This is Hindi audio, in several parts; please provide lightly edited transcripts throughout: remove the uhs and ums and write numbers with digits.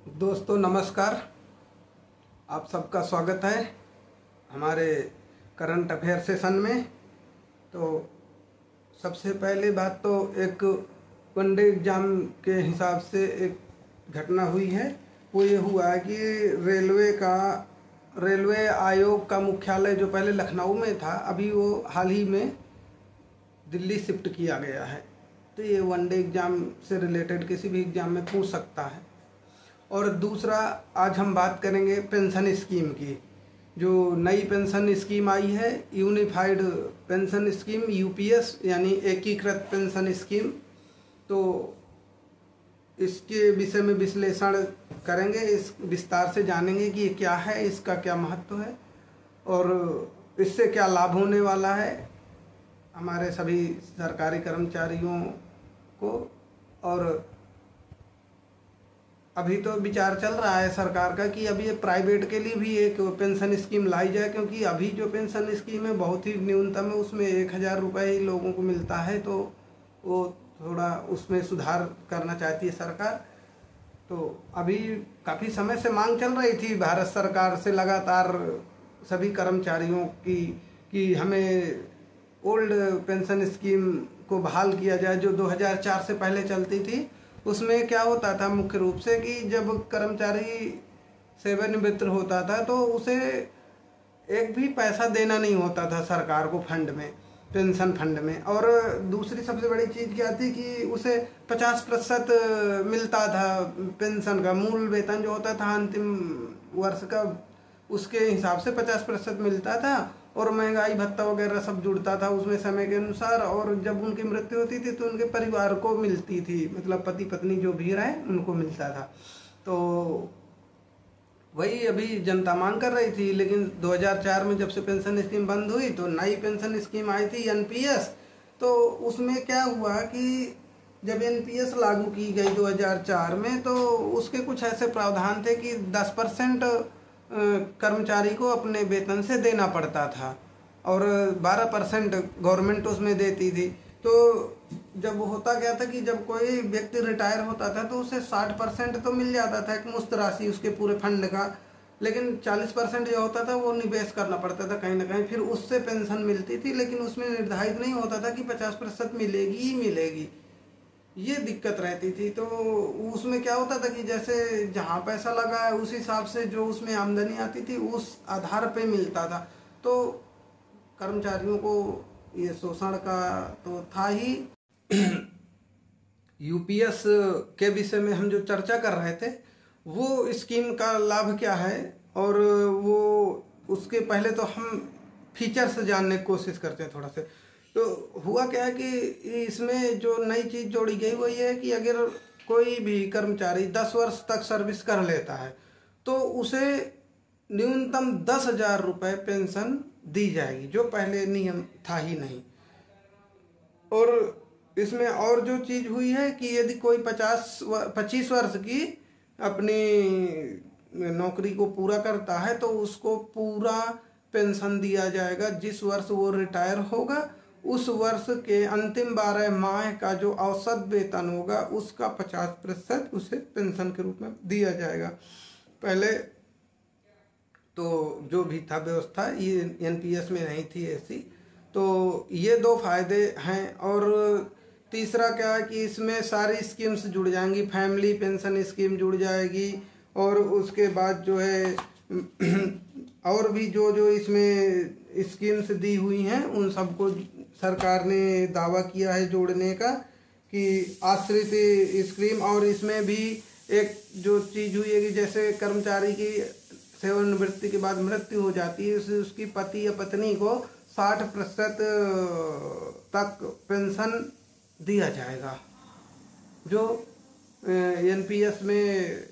दोस्तों नमस्कार। आप सबका स्वागत है हमारे करंट अफेयर सेशन में। तो सबसे पहले बात तो एक वनडे एग्ज़ाम के हिसाब से एक घटना हुई है। वो ये हुआ कि रेलवे आयोग का मुख्यालय जो पहले लखनऊ में था, अभी वो हाल ही में दिल्ली शिफ्ट किया गया है। तो ये वनडे एग्ज़ाम से रिलेटेड किसी भी एग्ज़ाम में पूछ सकता है। और दूसरा, आज हम बात करेंगे पेंशन स्कीम की। जो नई पेंशन स्कीम आई है, यूनिफाइड पेंशन स्कीम यूपीएस, यानी एकीकृत पेंशन स्कीम। तो इसके विषय में विश्लेषण करेंगे, इस विस्तार से जानेंगे कि ये क्या है, इसका क्या महत्व है और इससे क्या लाभ होने वाला है हमारे सभी सरकारी कर्मचारियों को। और अभी तो विचार चल रहा है सरकार का कि अभी ये प्राइवेट के लिए भी एक पेंशन स्कीम लाई जाए, क्योंकि अभी जो पेंशन स्कीम है बहुत ही न्यूनतम है, उसमें 1000 रुपये ही लोगों को मिलता है। तो वो थोड़ा उसमें सुधार करना चाहती है सरकार। तो अभी काफ़ी समय से मांग चल रही थी भारत सरकार से लगातार सभी कर्मचारियों की कि हमें ओल्ड पेंशन स्कीम को बहाल किया जाए, जो 2004 से पहले चलती थी। उसमें क्या होता था मुख्य रूप से कि जब कर्मचारी सेवानिवृत्त होता था तो उसे एक भी पैसा देना नहीं होता था सरकार को फंड में, पेंशन फंड में। और दूसरी सबसे बड़ी चीज़ क्या थी कि उसे 50% मिलता था पेंशन का। मूल वेतन जो होता था अंतिम वर्ष का, उसके हिसाब से 50% मिलता था। और महंगाई भत्ता वगैरह सब जुड़ता था उसमें समय के अनुसार। और जब उनकी मृत्यु होती थी तो उनके परिवार को मिलती थी, मतलब पति पत्नी जो भी रहे उनको मिलता था। तो वही अभी जनता मांग कर रही थी। लेकिन 2004 में जब से पेंशन स्कीम बंद हुई तो नई पेंशन स्कीम आई थी एनपीएस। तो उसमें क्या हुआ कि जब एनपीएस लागू की गई 2004 में, तो उसके कुछ ऐसे प्रावधान थे कि 10% कर्मचारी को अपने वेतन से देना पड़ता था और 12% गवर्नमेंट उसमें देती थी। तो जब होता क्या था कि जब कोई व्यक्ति रिटायर होता था तो उसे 60% तो मिल जाता था एक मुश्त राशि उसके पूरे फंड का। लेकिन 40% जो होता था वो निवेश करना पड़ता था कहीं ना कहीं, फिर उससे पेंशन मिलती थी। लेकिन उसमें निर्धारित नहीं होता था कि 50% मिलेगी ही मिलेगी, ये दिक्कत रहती थी। तो उसमें क्या होता था कि जैसे जहाँ पैसा लगा है उस हिसाब से जो उसमें आमदनी आती थी उस आधार पे मिलता था। तो कर्मचारियों को ये शोषण का तो था ही। यूपीएस के विषय में हम जो चर्चा कर रहे थे, वो स्कीम का लाभ क्या है और वो उसके पहले तो हम फीचर्स जानने की कोशिश करते हैं थोड़ा से। तो हुआ क्या है कि इसमें जो नई चीज़ जोड़ी गई वो ये है कि अगर कोई भी कर्मचारी 10 वर्ष तक सर्विस कर लेता है तो उसे न्यूनतम 10,000 रुपये पेंशन दी जाएगी, जो पहले नियम था ही नहीं। और इसमें और जो चीज़ हुई है कि यदि कोई 25 वर्ष की अपनी नौकरी को पूरा करता है तो उसको पूरा पेंशन दिया जाएगा। जिस वर्ष वो रिटायर होगा उस वर्ष के अंतिम 12 माह का जो औसत वेतन होगा उसका 50% उसे पेंशन के रूप में दिया जाएगा। पहले तो जो भी था व्यवस्था ये एनपीएस में नहीं थी ऐसी। तो ये 2 फायदे हैं। और तीसरा क्या है कि इसमें सारी स्कीम्स जुड़ जाएंगी, फैमिली पेंशन स्कीम जुड़ जाएगी। और उसके बाद जो है और भी जो जो इसमें स्कीम्स दी हुई हैं उन सबको सरकार ने दावा किया है जोड़ने का कि आश्रित स्कीम। और इसमें भी एक जो चीज़ हुई है कि जैसे कर्मचारी की सेवानिवृत्ति के बाद मृत्यु हो जाती है, उसकी पति या पत्नी को 60% तक पेंशन दिया जाएगा, जो एनपीएस में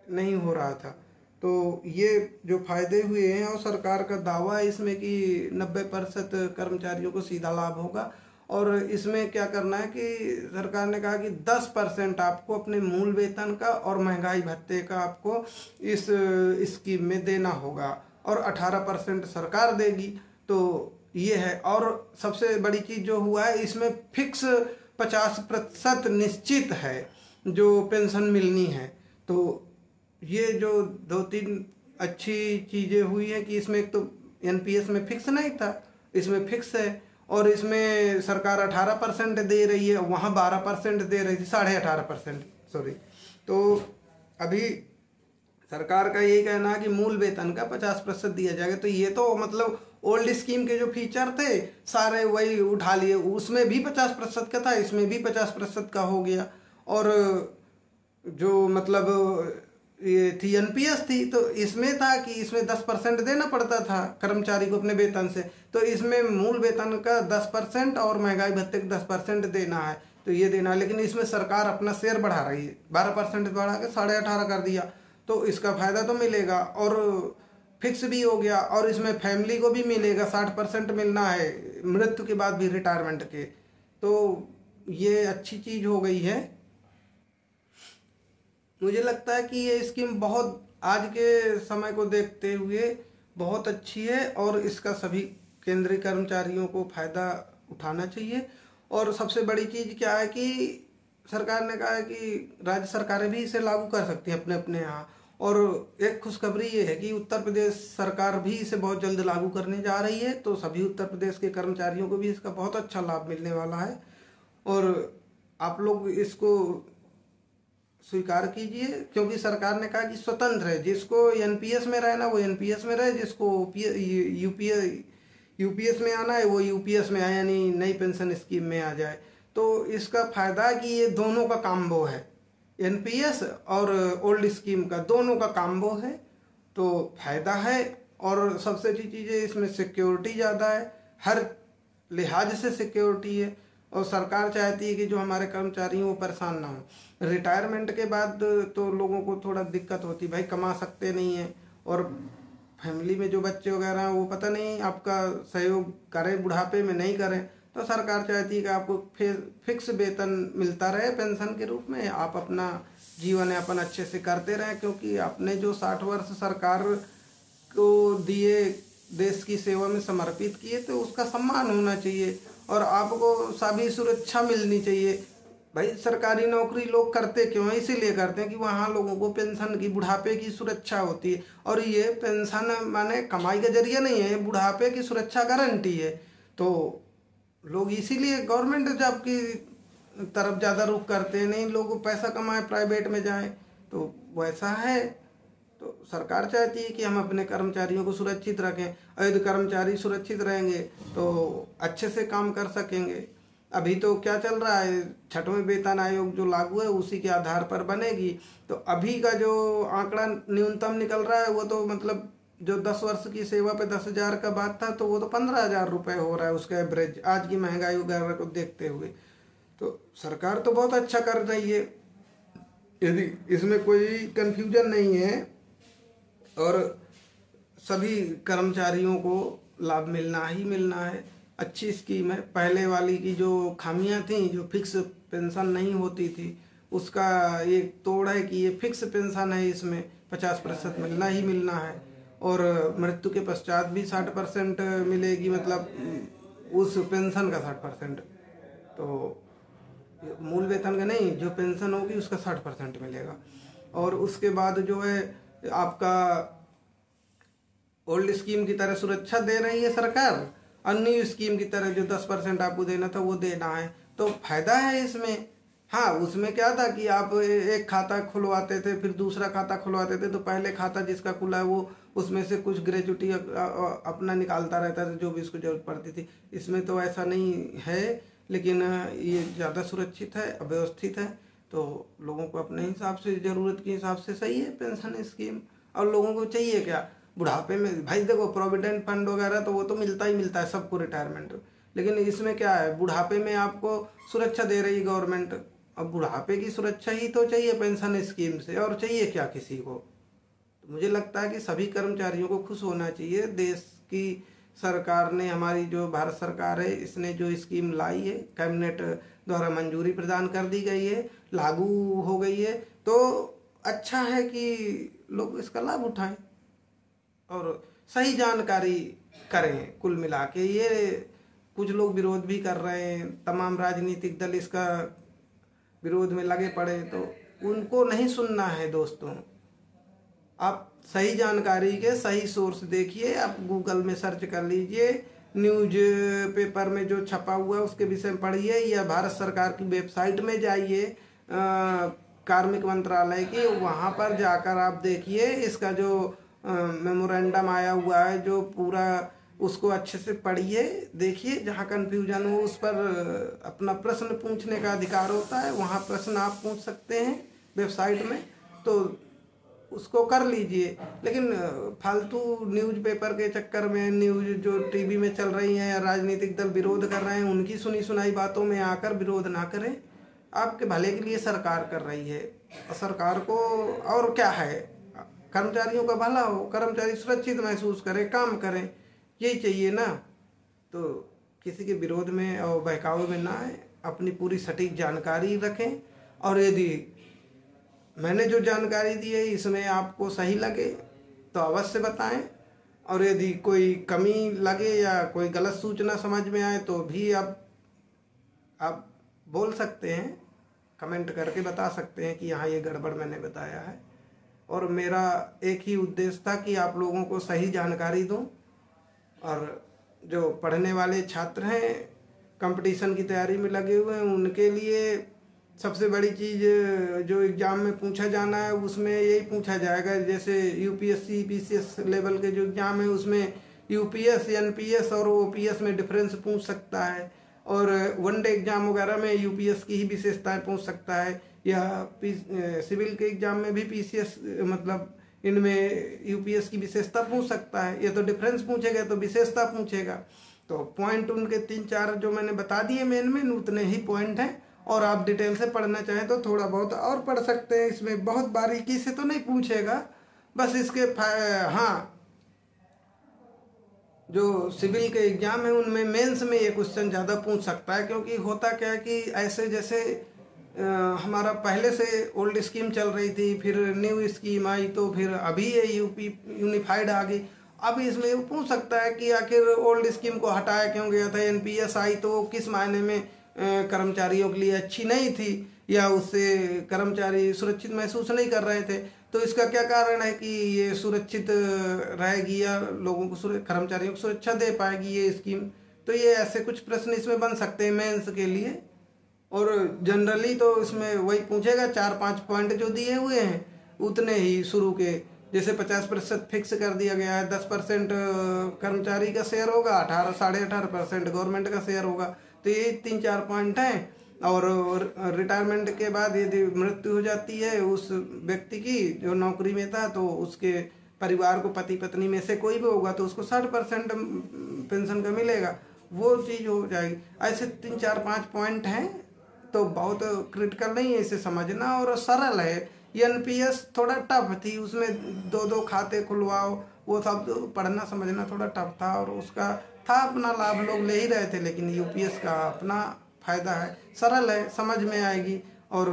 नहीं हो रहा था। तो ये जो फायदे हुए हैं और सरकार का दावा है इसमें कि 90% कर्मचारियों को सीधा लाभ होगा। और इसमें क्या करना है कि सरकार ने कहा कि 10% आपको अपने मूल वेतन का और महंगाई भत्ते का आपको इस स्कीम में देना होगा और 18% सरकार देगी। तो ये है। और सबसे बड़ी चीज़ जो हुआ है इसमें फिक्स 50% निश्चित है जो पेंशन मिलनी है। तो ये जो 2-3 अच्छी चीज़ें हुई हैं कि इसमें एक तो एनपीएस में फिक्स नहीं था, इसमें फिक्स है। और इसमें सरकार 18% दे रही है, वहाँ 12% दे रही थी, 18.5%, सॉरी। तो अभी सरकार का यही कहना है कि मूल वेतन का 50% दिया जाएगा। तो ये तो मतलब ओल्ड स्कीम के जो फीचर थे सारे वही उठा लिए, उसमें भी 50% का था, इसमें भी 50% का हो गया। और जो मतलब ये थी एनपीएस थी, तो इसमें था कि इसमें 10% देना पड़ता था कर्मचारी को अपने वेतन से, तो इसमें मूल वेतन का 10% और महंगाई भत्ते का 10% देना है, तो ये देना है। लेकिन इसमें सरकार अपना शेयर बढ़ा रही है, 12% बढ़ा के 18.5 कर दिया, तो इसका फायदा तो मिलेगा और फिक्स भी हो गया। और इसमें फैमिली को भी मिलेगा, 60% मिलना है मृत्यु के बाद भी, रिटायरमेंट के। तो ये अच्छी चीज़ हो गई है। मुझे लगता है कि ये स्कीम बहुत आज के समय को देखते हुए बहुत अच्छी है और इसका सभी केंद्रीय कर्मचारियों को फायदा उठाना चाहिए। और सबसे बड़ी चीज़ क्या है कि सरकार ने कहा है कि राज्य सरकारें भी इसे लागू कर सकती हैं अपने अपने यहाँ। और एक खुशखबरी ये है कि उत्तर प्रदेश सरकार भी इसे बहुत जल्द लागू करने जा रही है, तो सभी उत्तर प्रदेश के कर्मचारियों को भी इसका बहुत अच्छा लाभ मिलने वाला है। और आप लोग इसको स्वीकार कीजिए, क्योंकि सरकार ने कहा कि स्वतंत्र है, जिसको एनपीएस में रहना वो एनपीएस में रहे, जिसको यूपीएस में आना है वो यूपीएस में आए, यानी नई पेंशन स्कीम में आ जाए। तो इसका फायदा कि ये दोनों का काम्बो है, एनपीएस और ओल्ड स्कीम का दोनों का काम्बो है, तो फायदा है। और सबसे अच्छी चीज़ है इसमें सिक्योरिटी ज़्यादा है, हर लिहाज से सिक्योरिटी है। और सरकार चाहती है कि जो हमारे कर्मचारी हैं वो परेशान ना हो। रिटायरमेंट के बाद तो लोगों को थोड़ा दिक्कत होती, भाई कमा सकते नहीं हैं, और फैमिली में जो बच्चे वगैरह हैं वो पता नहीं आपका सहयोग करें, बुढ़ापे में नहीं करें। तो सरकार चाहती है कि आपको फिक्स वेतन मिलता रहे पेंशन के रूप में, आप अपना जीवन यापन अच्छे से करते रहें, क्योंकि आपने जो 60 वर्ष सरकार को दिए, देश की सेवा में समर्पित किए, तो उसका सम्मान होना चाहिए और आपको सभी सुरक्षा मिलनी चाहिए। भाई सरकारी नौकरी लोग करते क्यों है? इसीलिए करते हैं कि वहाँ लोगों को पेंशन की, बुढ़ापे की सुरक्षा होती है। और ये पेंशन माने कमाई का जरिया नहीं है, ये बुढ़ापे की सुरक्षा गारंटी है। तो लोग इसीलिए गवर्नमेंट जॉब की तरफ ज़्यादा रुख करते हैं, नहीं लोग पैसा कमाएं प्राइवेट में जाएं, तो वैसा है। तो सरकार चाहती है कि हम अपने कर्मचारियों को सुरक्षित रखें, और यदि कर्मचारी सुरक्षित रहेंगे तो अच्छे से काम कर सकेंगे। अभी तो क्या चल रहा है, 6वें वेतन आयोग जो लागू है उसी के आधार पर बनेगी। तो अभी का जो आंकड़ा न्यूनतम निकल रहा है वो तो मतलब जो 10 वर्ष की सेवा पे 10,000 का बात था, तो वो तो 15,000 रुपये हो रहा है उसका एवरेज, आज की महंगाई वगैरह को देखते हुए। तो सरकार तो बहुत अच्छा कर रही है, यदि इसमें कोई कंफ्यूजन नहीं है, और सभी कर्मचारियों को लाभ मिलना ही मिलना है। अच्छी स्कीम है। पहले वाली की जो खामियां थी, जो फिक्स पेंशन नहीं होती थी, उसका एक तोड़ है कि ये फिक्स पेंशन है, इसमें 50% मिलना ही मिलना है। और मृत्यु के पश्चात भी 60% मिलेगी, मतलब उस पेंशन का 60%, तो मूल वेतन का नहीं, जो पेंशन होगी उसका 60% मिलेगा। और उसके बाद जो है आपका ओल्ड स्कीम की तरह सुरक्षा दे रही है सरकार, और न्यू स्कीम की तरह जो 10% आपको देना था वो देना है, तो फायदा है इसमें। हाँ, उसमें क्या था कि आप एक खाता खुलवाते थे, फिर दूसरा खाता खुलवाते थे, तो पहले खाता जिसका खुला है वो उसमें से कुछ ग्रेजुटी अपना निकालता रहता था जो भी उसको जरूरत पड़ती थी। इसमें तो ऐसा नहीं है, लेकिन ये ज़्यादा सुरक्षित है, अव्यवस्थित है, तो लोगों को अपने हिसाब से, ज़रूरत के हिसाब से सही है पेंशन स्कीम। और लोगों को चाहिए क्या बुढ़ापे में? भाई देखो, प्रोविडेंट फंड वगैरह तो वो तो मिलता ही मिलता है सबको, रिटायरमेंट। लेकिन इसमें क्या है, बुढ़ापे में आपको सुरक्षा दे रही गवर्नमेंट। अब बुढ़ापे की सुरक्षा ही तो चाहिए पेंशन स्कीम से, और चाहिए क्या किसी को? तो मुझे लगता है कि सभी कर्मचारियों को खुश होना चाहिए। देश की सरकार ने, हमारी जो भारत सरकार है, इसने जो स्कीम लाई है, कैबिनेट द्वारा मंजूरी प्रदान कर दी गई है, लागू हो गई है, तो अच्छा है कि लोग इसका लाभ उठाएं और सही जानकारी करें। कुल मिला के ये कुछ लोग विरोध भी कर रहे हैं, तमाम राजनीतिक दल इसका विरोध में लगे पड़े, तो उनको नहीं सुनना है दोस्तों। आप सही जानकारी के सही सोर्स देखिए। आप गूगल में सर्च कर लीजिए, न्यूज पेपर में जो छपा हुआ है उसके विषय में पढ़िए, या भारत सरकार की वेबसाइट में जाइए कार्मिक मंत्रालय की, वहाँ पर जाकर आप देखिए इसका जो मेमोरेंडम आया हुआ है जो पूरा, उसको अच्छे से पढ़िए, देखिए। जहाँ कंफ्यूजन हो उस पर अपना प्रश्न पूछने का अधिकार होता है, वहाँ प्रश्न आप पूछ सकते हैं वेबसाइट में, तो उसको कर लीजिए। लेकिन फालतू न्यूज़ पेपर के चक्कर में, न्यूज़ जो टीवी में चल रही हैं या राजनीतिक दल विरोध कर रहे हैं, उनकी सुनी सुनाई बातों में आकर विरोध ना करें। आपके भले के लिए सरकार कर रही है, सरकार को और क्या है, कर्मचारियों का भला हो, कर्मचारी सुरक्षित महसूस करें, काम करें, यही चाहिए ना। तो किसी के विरोध में और बहकावे में ना आए, अपनी पूरी सटीक जानकारी रखें। और यदि मैंने जो जानकारी दी है इसमें आपको सही लगे तो अवश्य बताएं, और यदि कोई कमी लगे या कोई गलत सूचना समझ में आए तो भी आप बोल सकते हैं, कमेंट करके बता सकते हैं कि यहाँ ये गड़बड़ मैंने बताया है। और मेरा एक ही उद्देश्य था कि आप लोगों को सही जानकारी दूं, और जो पढ़ने वाले छात्र हैं, कंपटीशन की तैयारी में लगे हुए हैं, उनके लिए सबसे बड़ी चीज़ जो एग्ज़ाम में पूछा जाना है उसमें यही पूछा जाएगा। जैसे यूपीएससी पीसीएस लेवल के जो एग्ज़ाम है उसमें यूपीएस, एनपीएस और ओपीएस में डिफरेंस पूछ सकता है, और वनडे एग्ज़ाम वगैरह में यूपीएस की ही विशेषताएं पूछ सकता है, या सिविल के एग्ज़ाम में भी पीसीएस मतलब इनमें यूपीएस की विशेषता पूछ सकता है। या तो डिफरेंस पूछेगा तो विशेषता पूछेगा। तो पॉइंट उनके 3-4 जो मैंने बता दिए मेन उतने ही पॉइंट हैं, और आप डिटेल से पढ़ना चाहें तो थोड़ा बहुत और पढ़ सकते हैं। इसमें बहुत बारीकी से तो नहीं पूछेगा, बस इसके हाँ, जो सिविल के एग्ज़ाम है उनमें मेंस में ये क्वेश्चन ज़्यादा पूछ सकता है, क्योंकि होता क्या है कि ऐसे जैसे हमारा पहले से ओल्ड स्कीम चल रही थी, फिर न्यू स्कीम आई, तो फिर अभी ये यूपी यूनिफाइड आ गई। अब इसमें वो पूछ सकता है कि आखिर ओल्ड स्कीम को हटाया क्यों गया था, एनपीएस आई तो किस मायने में कर्मचारियों के लिए अच्छी नहीं थी, या उससे कर्मचारी सुरक्षित महसूस नहीं कर रहे थे, तो इसका क्या कारण है कि ये सुरक्षित रहेगी या लोगों को कर्मचारियों को सुरक्षा दे पाएगी ये स्कीम। तो ये ऐसे कुछ प्रश्न इसमें बन सकते हैं मेंस के लिए। और जनरली तो इसमें वही पूछेगा, 4-5 पॉइंट जो दिए हुए हैं उतने ही शुरू के, जैसे 50% फिक्स कर दिया गया है, 10% कर्मचारी का शेयर होगा, 18-18.5% गवर्नमेंट का शेयर होगा। तो ये 3-4 पॉइंट हैं। और रिटायरमेंट के बाद यदि मृत्यु हो जाती है उस व्यक्ति की जो नौकरी में था, तो उसके परिवार को, पति पत्नी में से कोई भी होगा तो उसको 60% पेंशन का मिलेगा, वो चीज़ हो जाएगी। ऐसे 3-4-5 पॉइंट हैं, तो बहुत क्रिटिकल नहीं है, इसे समझना और सरल है। एनपीएस थोड़ा टफ थी, उसमें 2-2 खाते खुलवाओ, वो सब पढ़ना समझना थोड़ा टफ था, और उसका था अपना लाभ, लोग ले ही रहे थे। लेकिन यूपीएस का अपना फायदा है, सरल है, समझ में आएगी और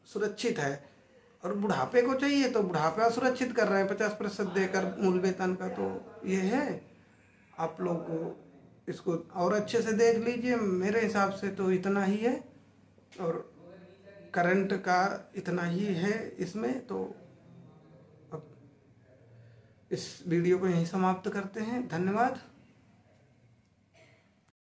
सुरक्षित है। और बुढ़ापे को चाहिए तो बुढ़ापा सुरक्षित कर रहे हैं 50% देकर मूल वेतन का। तो ये है, आप लोग इसको और अच्छे से देख लीजिए। मेरे हिसाब से तो इतना ही है, और करंट का इतना ही है इसमें। तो अब इस वीडियो को यहीं समाप्त करते हैं। धन्यवाद।